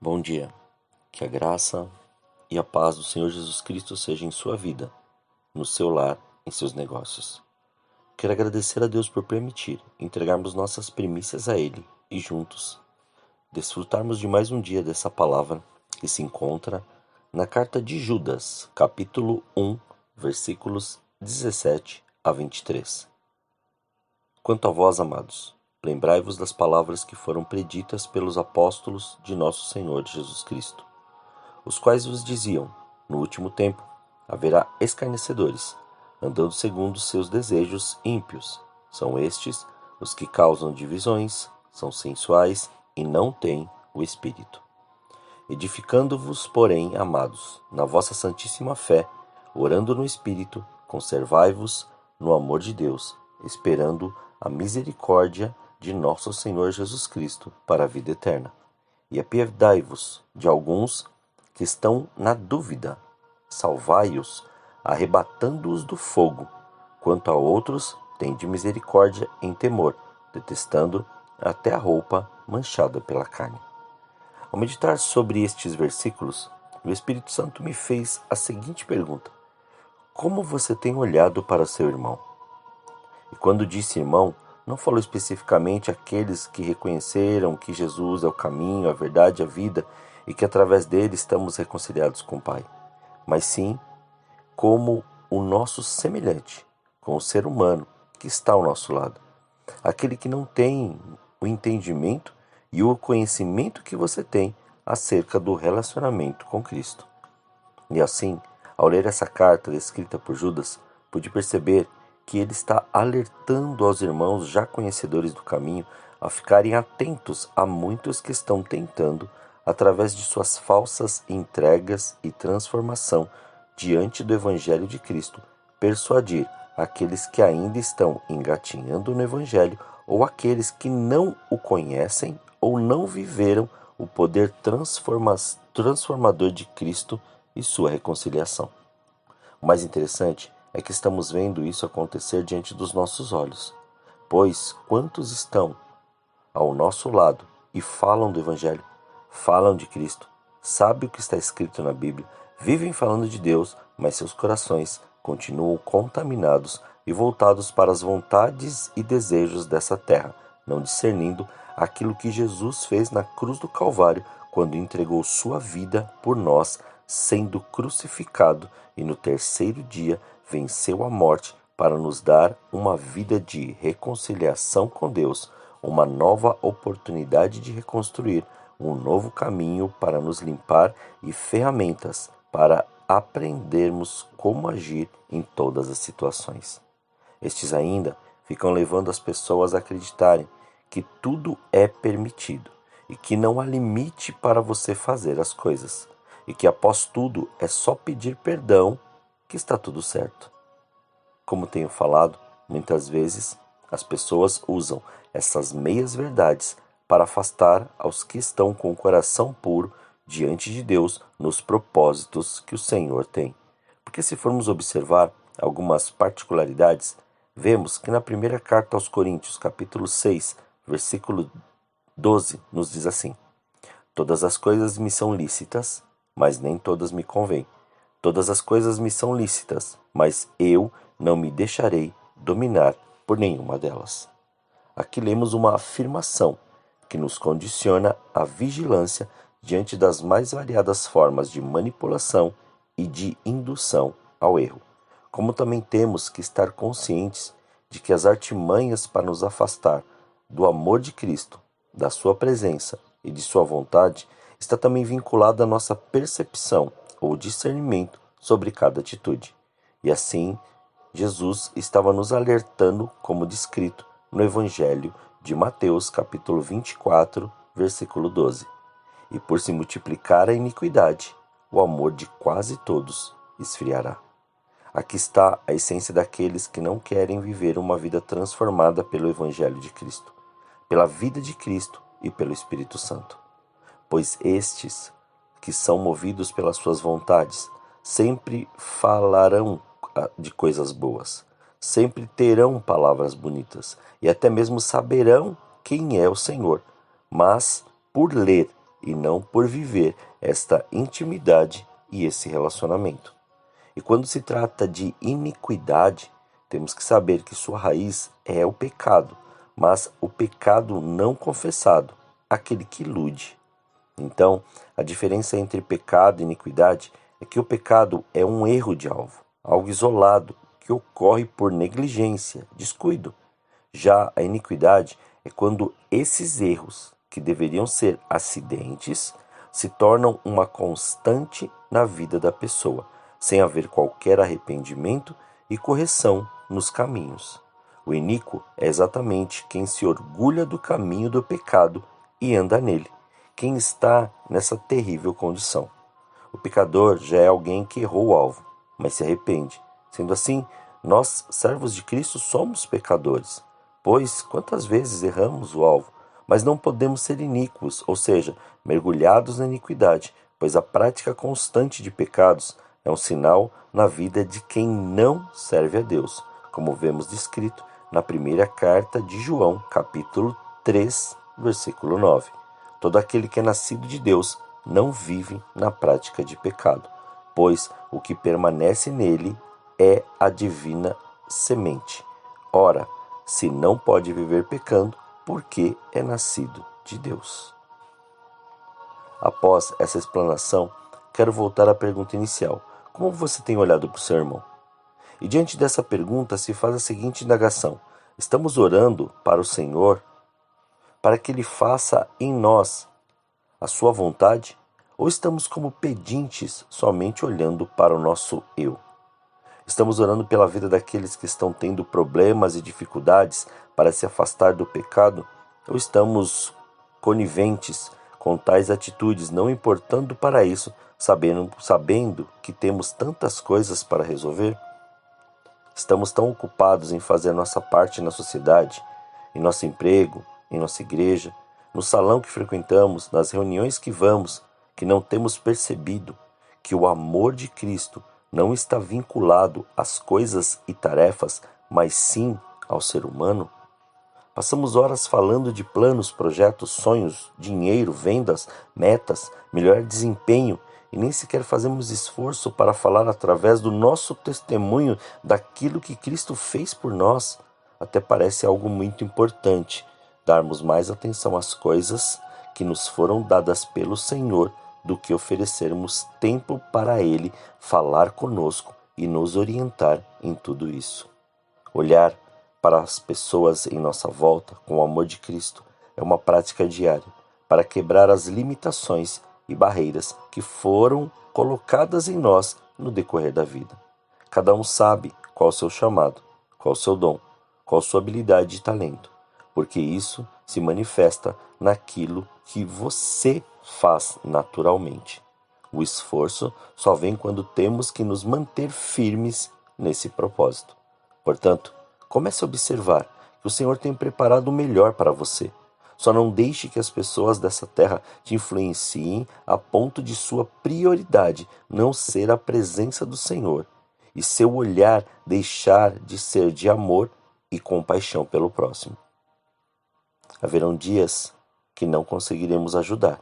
Bom dia, que a graça e a paz do Senhor Jesus Cristo seja em sua vida, no seu lar, em seus negócios. Quero agradecer a Deus por permitir entregarmos nossas primícias a Ele e juntos desfrutarmos de mais um dia dessa palavra que se encontra na carta de Judas, capítulo 1, versículos 17 a 23. Quanto a vós, amados, lembrai-vos das palavras que foram preditas pelos apóstolos de nosso Senhor Jesus Cristo, os quais vos diziam: no último tempo haverá escarnecedores, andando segundo seus desejos ímpios. São estes os que causam divisões, são sensuais e não têm o Espírito. Edificando-vos, porém, amados, na vossa santíssima fé, orando no Espírito, conservai-vos no amor de Deus, esperando a misericórdia de nosso Senhor Jesus Cristo para a vida eterna. E apiedai-vos de alguns que estão na dúvida, salvai-os, arrebatando-os do fogo. Quanto a outros, tende misericórdia em temor, detestando até a roupa manchada pela carne. Ao meditar sobre estes versículos, o Espírito Santo me fez a seguinte pergunta: como você tem olhado para seu irmão? E quando disse irmão, não falou especificamente aqueles que reconheceram que Jesus é o caminho, a verdade e a vida e que através dele estamos reconciliados com o Pai, mas sim como o nosso semelhante, com o ser humano que está ao nosso lado, aquele que não tem o entendimento e o conhecimento que você tem acerca do relacionamento com Cristo. E assim, ao ler essa carta escrita por Judas, pude perceber que ele está alertando aos irmãos já conhecedores do caminho a ficarem atentos a muitos que estão tentando, através de suas falsas entregas e transformação diante do Evangelho de Cristo, persuadir aqueles que ainda estão engatinhando no Evangelho ou aqueles que não o conhecem ou não viveram o poder transformador de Cristo e sua reconciliação. O mais interessante é que estamos vendo isso acontecer diante dos nossos olhos, pois quantos estão ao nosso lado e falam do Evangelho, falam de Cristo, sabem o que está escrito na Bíblia, vivem falando de Deus, mas seus corações continuam contaminados e voltados para as vontades e desejos dessa terra, não discernindo aquilo que Jesus fez na cruz do Calvário quando entregou sua vida por nós, sendo crucificado, e no terceiro dia venceu a morte para nos dar uma vida de reconciliação com Deus, uma nova oportunidade de reconstruir, um novo caminho para nos limpar e ferramentas para aprendermos como agir em todas as situações. Estes ainda ficam levando as pessoas a acreditarem que tudo é permitido e que não há limite para você fazer as coisas, e que após tudo é só pedir perdão que está tudo certo. Como tenho falado, muitas vezes as pessoas usam essas meias verdades para afastar aos que estão com o coração puro diante de Deus nos propósitos que o Senhor tem. Porque se formos observar algumas particularidades, vemos que na primeira carta aos Coríntios, capítulo 6, versículo 12, nos diz assim: todas as coisas me são lícitas, mas nem todas me convêm. Todas as coisas me são lícitas, mas eu não me deixarei dominar por nenhuma delas. Aqui lemos uma afirmação que nos condiciona à vigilância diante das mais variadas formas de manipulação e de indução ao erro. Como também temos que estar conscientes de que as artimanhas para nos afastar do amor de Cristo, da sua presença e de sua vontade está também vinculada à nossa percepção ou discernimento sobre cada atitude. E assim, Jesus estava nos alertando, como descrito no Evangelho de Mateus, capítulo 24, versículo 12. E por se multiplicar a iniquidade, o amor de quase todos esfriará. Aqui está a essência daqueles que não querem viver uma vida transformada pelo Evangelho de Cristo, pela vida de Cristo e pelo Espírito Santo. Pois estes, que são movidos pelas suas vontades, sempre falarão de coisas boas, sempre terão palavras bonitas e até mesmo saberão quem é o Senhor, mas por ler e não por viver esta intimidade e esse relacionamento. E quando se trata de iniquidade, temos que saber que sua raiz é o pecado, mas o pecado não confessado, aquele que ilude. Então, a diferença entre pecado e iniquidade é que o pecado é um erro de alvo, algo isolado, que ocorre por negligência, descuido. Já a iniquidade é quando esses erros, que deveriam ser acidentes, se tornam uma constante na vida da pessoa, sem haver qualquer arrependimento e correção nos caminhos. O iníquo é exatamente quem se orgulha do caminho do pecado e anda nele, quem está nessa terrível condição. O pecador já é alguém que errou o alvo, mas se arrepende. Sendo assim, nós, servos de Cristo, somos pecadores, pois quantas vezes erramos o alvo, mas não podemos ser iníquos, ou seja, mergulhados na iniquidade, pois a prática constante de pecados é um sinal na vida de quem não serve a Deus, como vemos descrito na primeira carta de João, capítulo 3, versículo 9. Todo aquele que é nascido de Deus não vive na prática de pecado, pois o que permanece nele é a divina semente. Ora, se não pode viver pecando, porque é nascido de Deus. Após essa explanação, quero voltar à pergunta inicial. Como você tem olhado para o seu irmão? E diante dessa pergunta se faz a seguinte indagação: estamos orando para o Senhor para que Ele faça em nós a sua vontade? Ou estamos como pedintes somente olhando para o nosso eu? Estamos orando pela vida daqueles que estão tendo problemas e dificuldades para se afastar do pecado? Ou estamos coniventes com tais atitudes, não importando para isso, sabendo que temos tantas coisas para resolver? Estamos tão ocupados em fazer nossa parte na sociedade, em nosso emprego, em nossa igreja, no salão que frequentamos, nas reuniões que vamos, que não temos percebido que o amor de Cristo não está vinculado às coisas e tarefas, mas sim ao ser humano? Passamos horas falando de planos, projetos, sonhos, dinheiro, vendas, metas, melhor desempenho e nem sequer fazemos esforço para falar através do nosso testemunho daquilo que Cristo fez por nós. Até parece algo muito importante darmos mais atenção às coisas que nos foram dadas pelo Senhor do que oferecermos tempo para Ele falar conosco e nos orientar em tudo isso. Olhar para as pessoas em nossa volta com o amor de Cristo é uma prática diária para quebrar as limitações e barreiras que foram colocadas em nós no decorrer da vida. Cada um sabe qual o seu chamado, qual o seu dom, qual sua habilidade e talento, porque isso se manifesta naquilo que você faz naturalmente. O esforço só vem quando temos que nos manter firmes nesse propósito. Portanto, comece a observar que o Senhor tem preparado o melhor para você. Só não deixe que as pessoas dessa terra te influenciem a ponto de sua prioridade não ser a presença do Senhor e seu olhar deixar de ser de amor e compaixão pelo próximo. Haverão dias que não conseguiremos ajudar,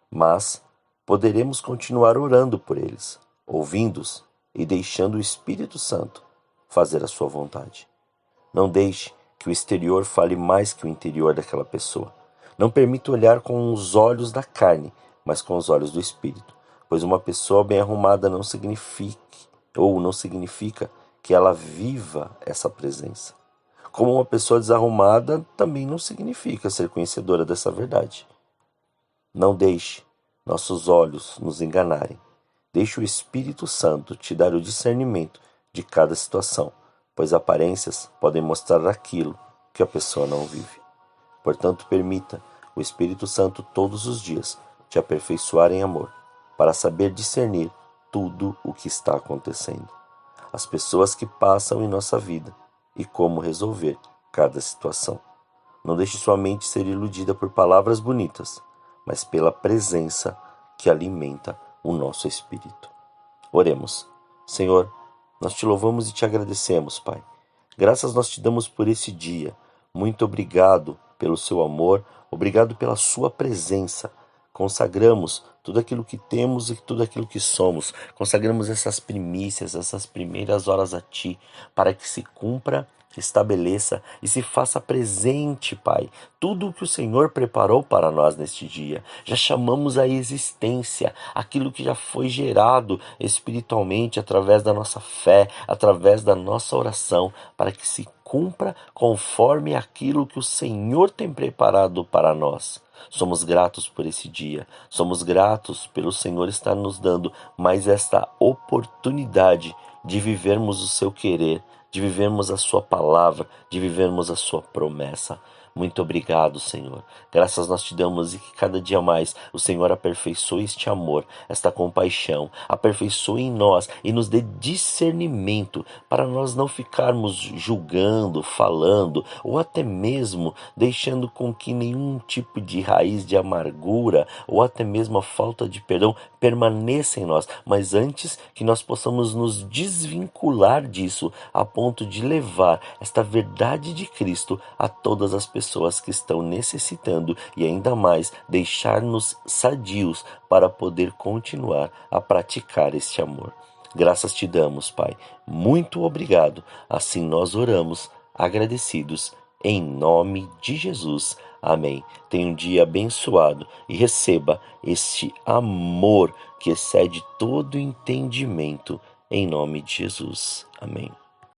mas poderemos continuar orando por eles, ouvindo-os e deixando o Espírito Santo fazer a sua vontade. Não deixe que o exterior fale mais que o interior daquela pessoa. Não permita olhar com os olhos da carne, mas com os olhos do Espírito, pois uma pessoa bem arrumada não significa que ela viva essa presença. Como uma pessoa desarrumada também não significa ser conhecedora dessa verdade. Não deixe nossos olhos nos enganarem. Deixe o Espírito Santo te dar o discernimento de cada situação, pois aparências podem mostrar aquilo que a pessoa não vive. Portanto, permita o Espírito Santo todos os dias te aperfeiçoar em amor, para saber discernir tudo o que está acontecendo, as pessoas que passam em nossa vida e como resolver cada situação. Não deixe sua mente ser iludida por palavras bonitas, mas pela presença que alimenta o nosso espírito. Oremos. Senhor, nós te louvamos e te agradecemos, Pai. Graças nós te damos por esse dia. Muito obrigado pelo seu amor, obrigado pela sua presença. consagramos tudo aquilo que temos e tudo aquilo que somos. Consagramos essas primícias, essas primeiras horas a Ti, para que se cumpra, estabeleça e se faça presente, Pai, tudo o que o Senhor preparou para nós neste dia. Já chamamos à existência aquilo que já foi gerado espiritualmente através da nossa fé, através da nossa oração, para que se cumpra conforme aquilo que o Senhor tem preparado para nós. Somos gratos por esse dia, somos gratos pelo Senhor estar nos dando mais esta oportunidade de vivermos o seu querer, de vivermos a sua palavra, de vivermos a sua promessa. Muito obrigado, Senhor. Graças nós te damos e que cada dia mais o Senhor aperfeiçoe este amor, esta compaixão, aperfeiçoe em nós e nos dê discernimento para nós não ficarmos julgando, falando ou até mesmo deixando com que nenhum tipo de raiz de amargura ou até mesmo a falta de perdão permaneça em nós, mas antes que nós possamos nos desvincular disso a ponto de levar esta verdade de Cristo a todas as pessoas que estão necessitando e ainda mais deixar-nos sadios para poder continuar a praticar este amor. Graças te damos, Pai. Muito obrigado. Assim nós oramos, agradecidos, em nome de Jesus. Amém. Tenha um dia abençoado e receba este amor que excede todo entendimento, em nome de Jesus. Amém.